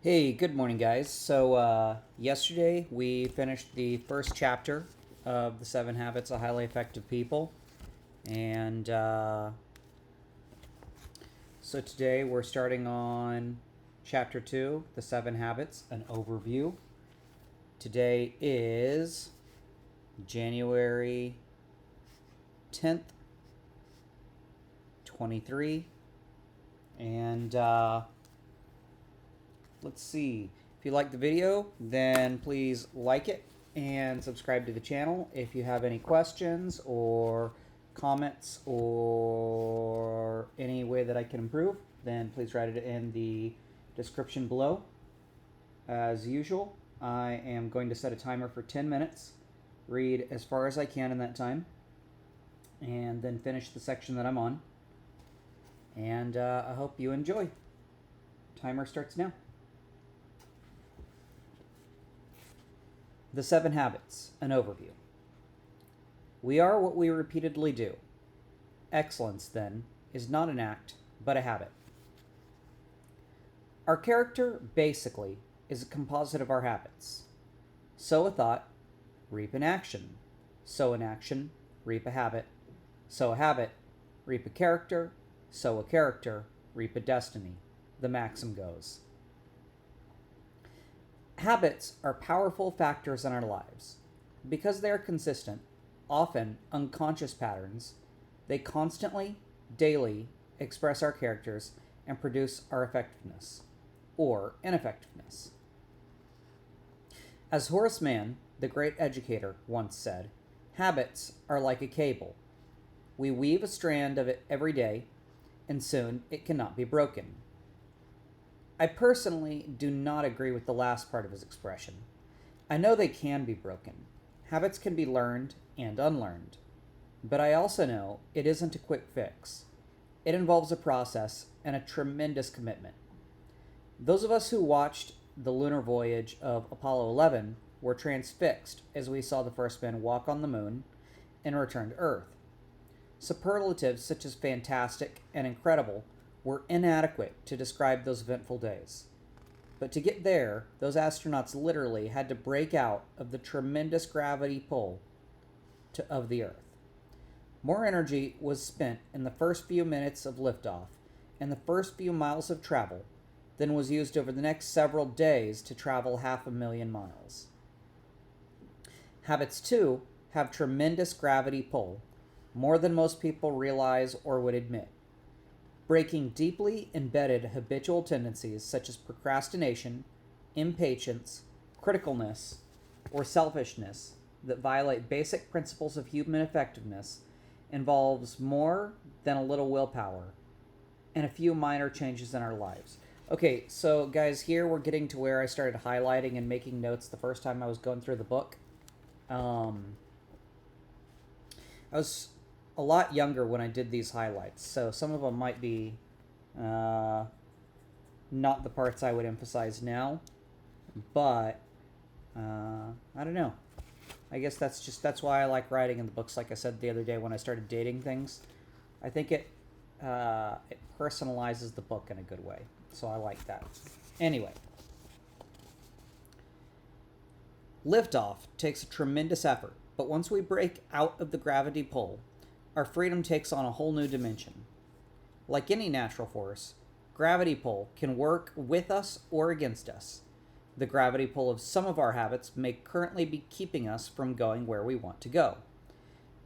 Hey, good morning, guys. So, yesterday we finished the first chapter of the 7 Habits of Highly Effective People. And so today we're starting on chapter 2, the 7 Habits, an overview. Today is January 10th, 23. And let's see. If you like the video, then please like it and subscribe to the channel. If you have any questions or comments or any way that I can improve, then please write it in the description below. As usual, I am going to set a timer for 10 minutes, read as far as I can in that time, and then finish the section that I'm on. And I hope you enjoy. Timer starts now. The 7 Habits, an overview. We are what we repeatedly do. Excellence, then, is not an act, but a habit. Our character, basically, is a composite of our habits. Sow a thought, reap an action. Sow an action, reap a habit. Sow a habit, reap a character. Sow a character, reap a destiny. The maxim goes. Habits are powerful factors in our lives. Because they are consistent, often unconscious patterns, they constantly, daily, express our characters and produce our effectiveness or ineffectiveness. As Horace Mann, the great educator, once said, habits are like a cable. We weave a strand of it every day, and soon it cannot be broken. I personally do not agree with the last part of his expression. I know they can be broken. Habits can be learned and unlearned. But I also know it isn't a quick fix. It involves a process and a tremendous commitment. Those of us who watched the lunar voyage of Apollo 11 were transfixed as we saw the first men walk on the moon and return to Earth. Superlatives such as fantastic and incredible were inadequate to describe those eventful days. But to get there, those astronauts literally had to break out of the tremendous gravity pull of the Earth. More energy was spent in the first few minutes of liftoff and the first few miles of travel than was used over the next several days to travel 500,000 miles. Habits, too, have tremendous gravity pull, more than most people realize or would admit. Breaking deeply embedded habitual tendencies such as procrastination, impatience, criticalness, or selfishness that violate basic principles of human effectiveness involves more than a little willpower and a few minor changes in our lives. Okay, so guys, here we're getting to where I started highlighting and making notes the first time I was going through the book. I was a lot younger when I did these highlights, so some of them might be not the parts I would emphasize now, but I don't know. I guess that's why I like writing in the books. Like I said the other day when I started dating things, I think it personalizes the book in a good way, so I like that. Anyway, liftoff takes a tremendous effort, but once we break out of the gravity pull, our freedom takes on a whole new dimension. Like any natural force, gravity pull can work with us or against us. The gravity pull of some of our habits may currently be keeping us from going where we want to go.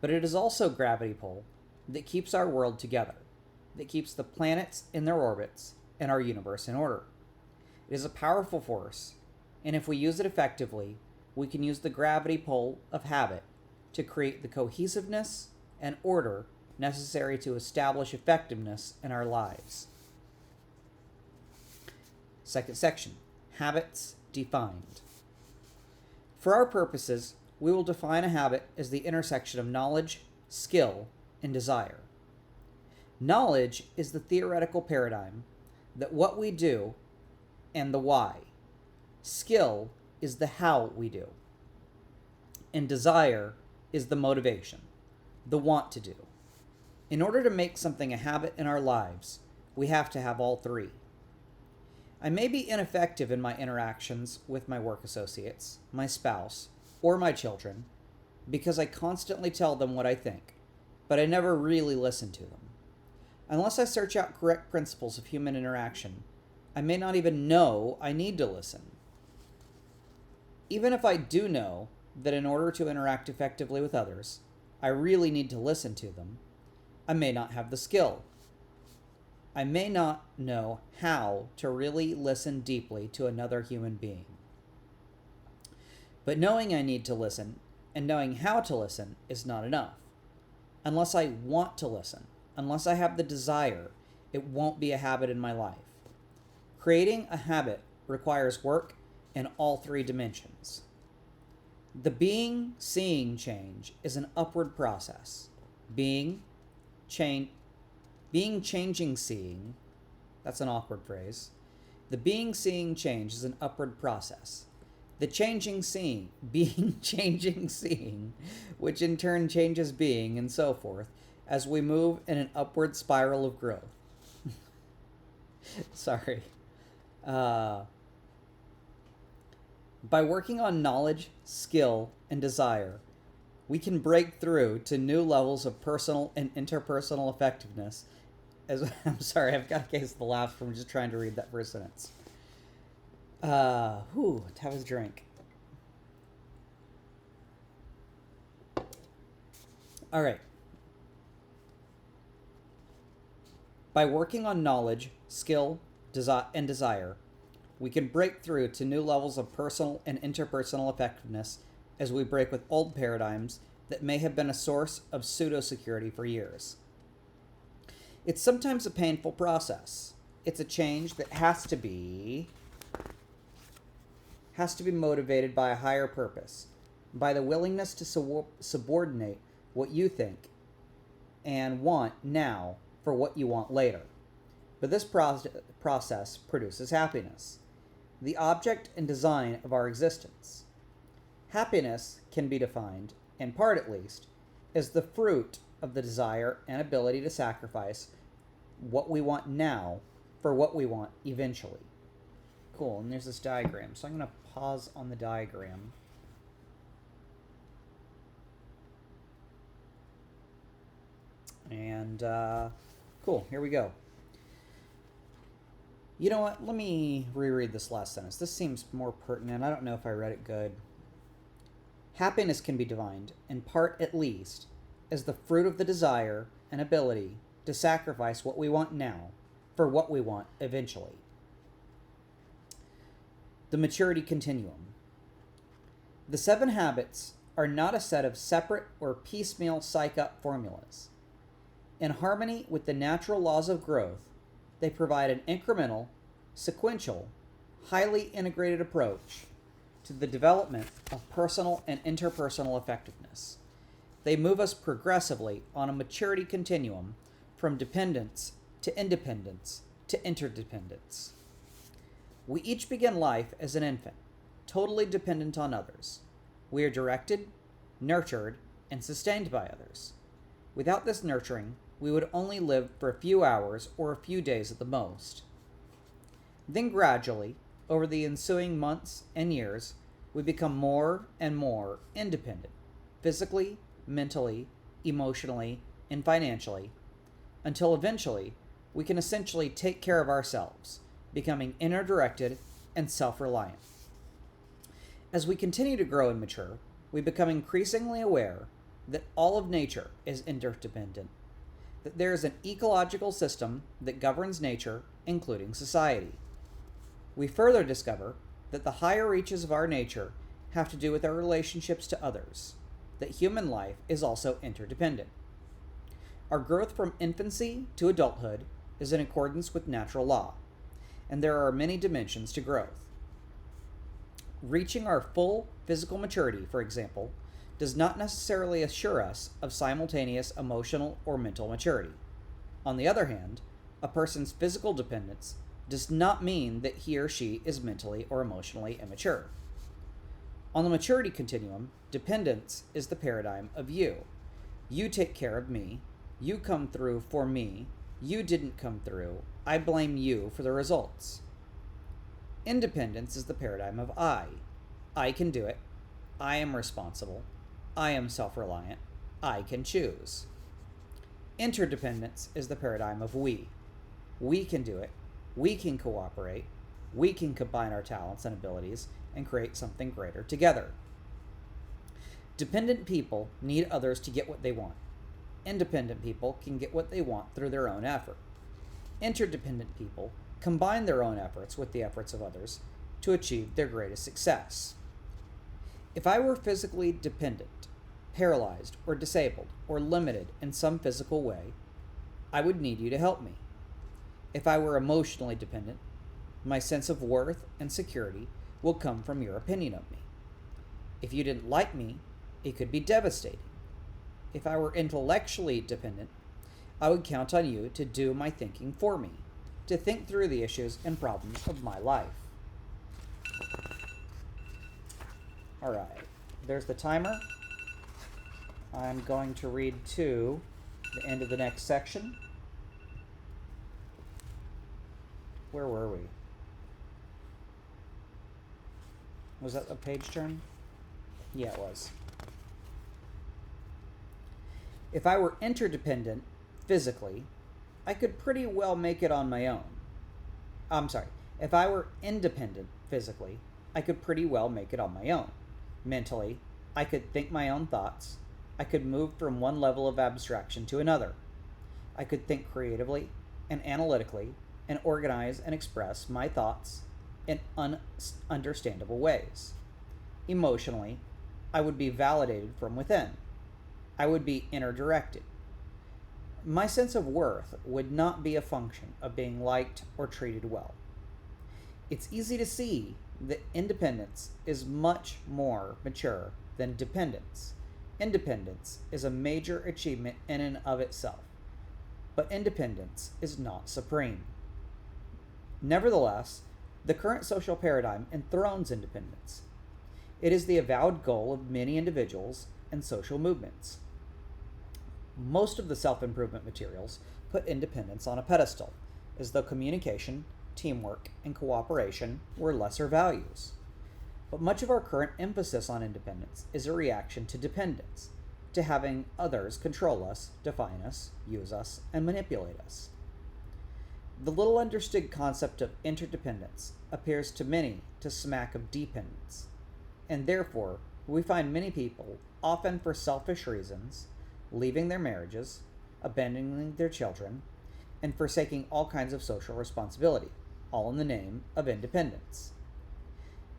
But it is also gravity pull that keeps our world together, that keeps the planets in their orbits and our universe in order. It is a powerful force, and if we use it effectively, we can use the gravity pull of habit to create the cohesiveness and order necessary to establish effectiveness in our lives. Second section, habits defined. For our purposes, we will define a habit as the intersection of knowledge, skill, and desire. Knowledge is the theoretical paradigm that what we do and the why. Skill is the how we do. And desire is the motivation, the want to do. In order to make something a habit in our lives, we have to have all three. I may be ineffective in my interactions with my work associates, my spouse, or my children because I constantly tell them what I think, but I never really listen to them. Unless I search out correct principles of human interaction, I may not even know I need to listen. Even if I do know that in order to interact effectively with others, I really need to listen to them, I may not have the skill. I may not know how to really listen deeply to another human being. But knowing I need to listen and knowing how to listen is not enough. Unless I want to listen, unless I have the desire, it won't be a habit in my life. Creating a habit requires work in all three dimensions. The being-seeing change is an upward process. Changing seeing, that's an awkward phrase. The being-seeing change is an upward process. The changing seeing, which in turn changes being, and so forth, as we move in an upward spiral of growth. Sorry. By working on knowledge, skill, and desire, we can break through to new levels of personal and interpersonal effectiveness. I'm sorry, I've got a case of the laughs from just trying to read that first sentence. Let's have a drink. All right. By working on knowledge, skill, and desire, we can break through to new levels of personal and interpersonal effectiveness as we break with old paradigms that may have been a source of pseudo-security for years. It's sometimes a painful process. It's a change that has to be motivated by a higher purpose, by the willingness to subordinate what you think and want now for what you want later. But this process produces happiness, the object and design of our existence. Happiness can be defined, in part at least, as the fruit of the desire and ability to sacrifice what we want now for what we want eventually. Cool, and there's this diagram. So I'm going to pause on the diagram. And, cool, here we go. You know what? Let me reread this last sentence. This seems more pertinent. I don't know if I read it good. Happiness can be defined, in part at least, as the fruit of the desire and ability to sacrifice what we want now for what we want eventually. The maturity continuum. The 7 habits are not a set of separate or piecemeal psych-up formulas. In harmony with the natural laws of growth, they provide an incremental, sequential, highly integrated approach to the development of personal and interpersonal effectiveness. They move us progressively on a maturity continuum from dependence to independence to interdependence. We each begin life as an infant, totally dependent on others. We are directed, nurtured, and sustained by others. Without this nurturing, we would only live for a few hours or a few days at the most. Then gradually, over the ensuing months and years, we become more and more independent, physically, mentally, emotionally, and financially, until eventually we can essentially take care of ourselves, becoming inner-directed and self-reliant. As we continue to grow and mature, we become increasingly aware that all of nature is interdependent, that there is an ecological system that governs nature, including society. We further discover that the higher reaches of our nature have to do with our relationships to others, that human life is also interdependent. Our growth from infancy to adulthood is in accordance with natural law, and there are many dimensions to growth. Reaching our full physical maturity, for example, does not necessarily assure us of simultaneous emotional or mental maturity. On the other hand, a person's physical dependence does not mean that he or she is mentally or emotionally immature. On the maturity continuum, dependence is the paradigm of you. You take care of me. You come through for me. You didn't come through. I blame you for the results. Independence is the paradigm of I. I can do it. I am responsible. I am self-reliant. I can choose. Interdependence is the paradigm of we. We can do it. We can cooperate. We can combine our talents and abilities and create something greater together. Dependent people need others to get what they want. Independent people can get what they want through their own effort. Interdependent people combine their own efforts with the efforts of others to achieve their greatest success. If I were physically dependent, paralyzed, or disabled, or limited in some physical way, I would need you to help me. If I were emotionally dependent, my sense of worth and security will come from your opinion of me. If you didn't like me, it could be devastating. If I were intellectually dependent, I would count on you to do my thinking for me, to think through the issues and problems of my life. All right, there's the timer. I'm going to read to the end of the next section. Where were we? Was that a page turn? Yeah, it was. If I were interdependent physically, I could pretty well make it on my own. If I were independent physically, I could pretty well make it on my own. Mentally, I could think my own thoughts. I could move from one level of abstraction to another. I could think creatively and analytically and organize and express my thoughts in understandable ways. Emotionally, I would be validated from within. I would be inner directed. My sense of worth would not be a function of being liked or treated well. It's easy to see that independence is much more mature than dependence. Independence is a major achievement in and of itself, but independence is not supreme. Nevertheless, the current social paradigm enthrones independence. It is the avowed goal of many individuals and social movements. Most of the self-improvement materials put independence on a pedestal, as though communication, teamwork, and cooperation were lesser values. But much of our current emphasis on independence is a reaction to dependence, to having others control us, define us, use us, and manipulate us. The little understood concept of interdependence appears to many to smack of dependence, and therefore we find many people, often for selfish reasons, leaving their marriages, abandoning their children, and forsaking all kinds of social responsibility, all in the name of independence.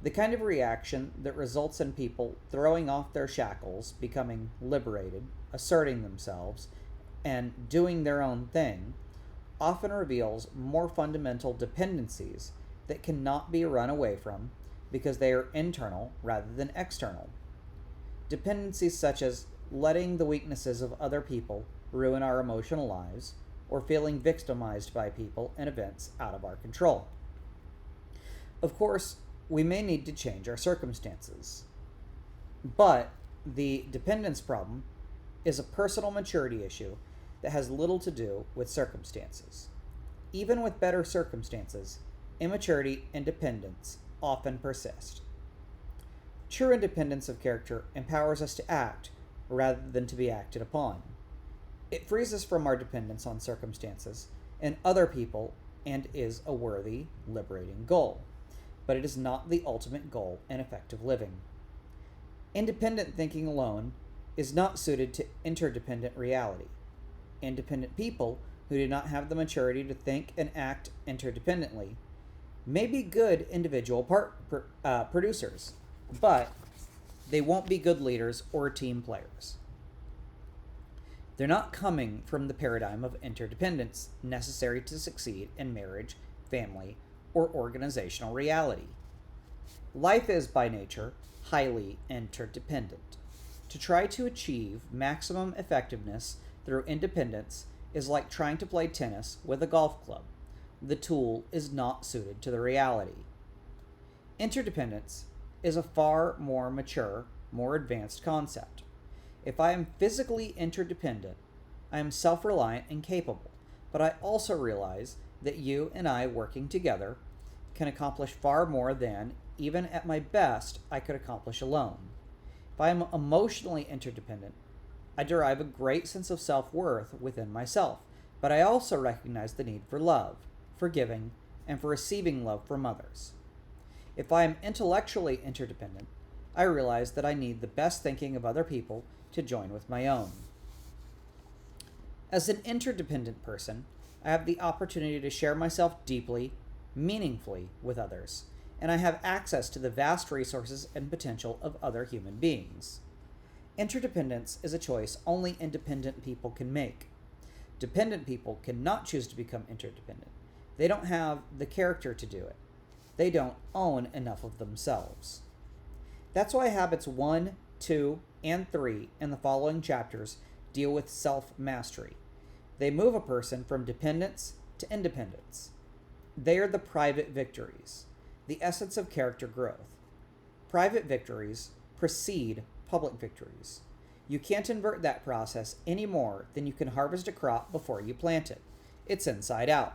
The kind of reaction that results in people throwing off their shackles, becoming liberated, asserting themselves, and doing their own thing, often reveals more fundamental dependencies that cannot be run away from because they are internal rather than external. Dependencies such as letting the weaknesses of other people ruin our emotional lives, or feeling victimized by people and events out of our control. Of course, we may need to change our circumstances, but the dependence problem is a personal maturity issue that has little to do with circumstances. Even with better circumstances, immaturity and dependence often persist. True independence of character empowers us to act rather than to be acted upon. It frees us from our dependence on circumstances and other people and is a worthy, liberating goal, but it is not the ultimate goal in effective living. Independent thinking alone is not suited to interdependent reality. Independent people who do not have the maturity to think and act interdependently may be good individual producers, but they won't be good leaders or team players. They're not coming from the paradigm of interdependence necessary to succeed in marriage, family, or organizational reality. Life is, by nature, highly interdependent. To try to achieve maximum effectiveness through independence is like trying to play tennis with a golf club. The tool is not suited to the reality. Interdependence is a far more mature, more advanced concept. If I am physically interdependent, I am self-reliant and capable, but I also realize that you and I working together can accomplish far more than, even at my best, I could accomplish alone. If I am emotionally interdependent, I derive a great sense of self-worth within myself, but I also recognize the need for love, for giving, and for receiving love from others. If I am intellectually interdependent, I realize that I need the best thinking of other people to join with my own. As an interdependent person, I have the opportunity to share myself deeply, meaningfully with others, and I have access to the vast resources and potential of other human beings. Interdependence is a choice only independent people can make. Dependent people cannot choose to become interdependent. They don't have the character to do it. They don't own enough of themselves. That's why habits 1, 2, and 3 in the following chapters deal with self-mastery. They move a person from dependence to independence. They are the private victories, the essence of character growth. Private victories precede public victories. You can't invert that process any more than you can harvest a crop before you plant it. It's inside out.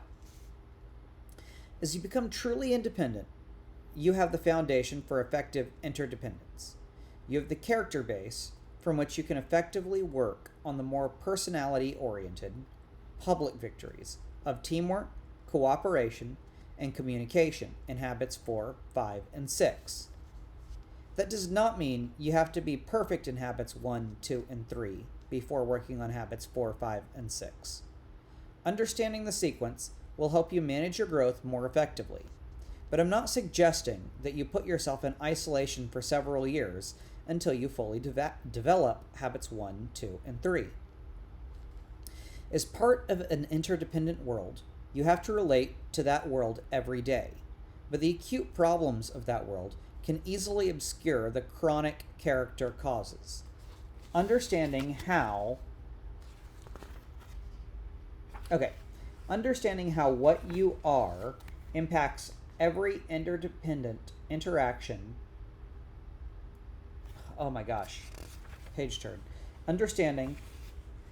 As you become truly independent, you have the foundation for effective interdependence. You have the character base from which you can effectively work on the more personality-oriented public victories of teamwork, cooperation, and communication in habits 4, 5, and 6. That does not mean you have to be perfect in habits 1, 2, and 3 before working on habits 4, 5, and 6. Understanding the sequence will help you manage your growth more effectively. But I'm not suggesting that you put yourself in isolation for several years until you fully develop habits 1, 2, and 3. As part of an interdependent world, you have to relate to that world every day. But the acute problems of that world can easily obscure the chronic character causes. Understanding how what you are impacts every interdependent interaction. Oh my gosh, page turn. Understanding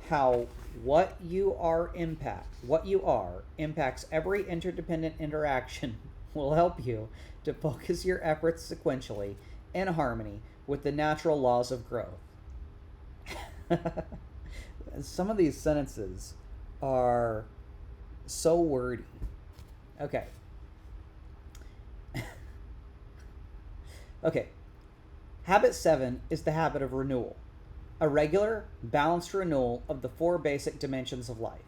how what you are impacts every interdependent interaction will help you to focus your efforts sequentially in harmony with the natural laws of growth. Some of these sentences are so wordy. Okay. Habit 7 is the habit of renewal. A regular, balanced renewal of the 4 basic dimensions of life.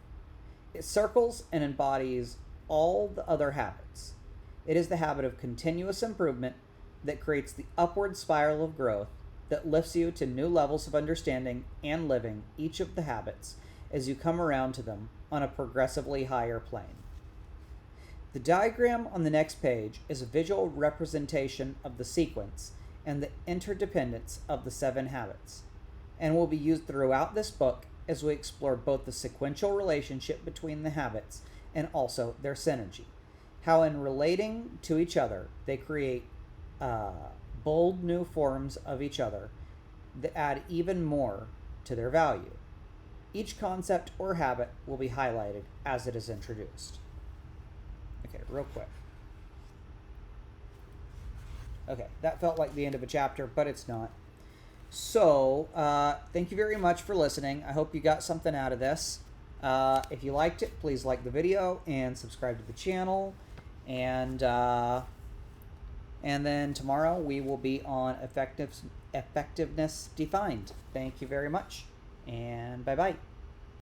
It circles and embodies all the other habits. It is the habit of continuous improvement that creates the upward spiral of growth that lifts you to new levels of understanding and living each of the habits as you come around to them on a progressively higher plane. The diagram on the next page is a visual representation of the sequence and the interdependence of the 7 habits, and will be used throughout this book as we explore both the sequential relationship between the habits and also their synergy. How in relating to each other, they create bold new forms of each other that add even more to their value. Each concept or habit will be highlighted as it is introduced. Okay, real quick. Okay, that felt like the end of a chapter, but it's not. So, thank you very much for listening. I hope you got something out of this. If you liked it, please like the video and subscribe to the channel. And then tomorrow we will be on effectiveness defined. Thank you very much, and bye-bye.